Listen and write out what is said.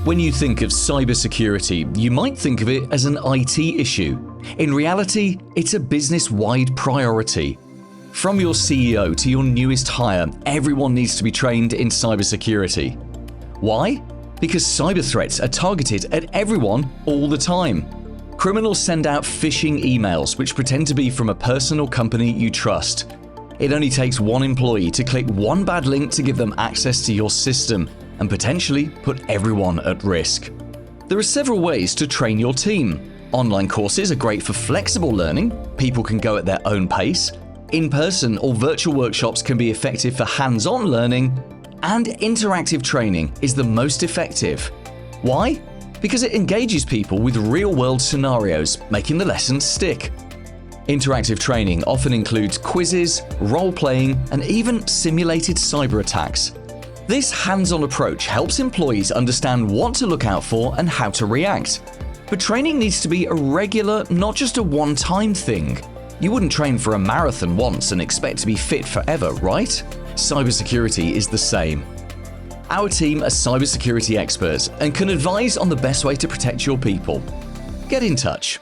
When you think of cybersecurity, you might think of it as an IT issue. In reality, it's a business-wide priority. From your CEO to your newest hire, everyone needs to be trained in cybersecurity. Why? Because cyber threats are targeted at everyone all the time. Criminals send out phishing emails which pretend to be from a person or company you trust. It only takes one employee to click one bad link to give them access to your system and potentially put everyone at risk. There are several ways to train your team. Online courses are great for flexible learning. People can go at their own pace. In-person or virtual workshops can be effective for hands-on learning. And interactive training is the most effective. Why? Because it engages people with real-world scenarios, making the lessons stick. Interactive training often includes quizzes, role-playing, and even simulated cyber attacks. This hands-on approach helps employees understand what to look out for and how to react. But training needs to be a regular, not just a one-time thing. You wouldn't train for a marathon once and expect to be fit forever, right? Cybersecurity is the same. Our team are cybersecurity experts and can advise on the best way to protect your people. Get in touch.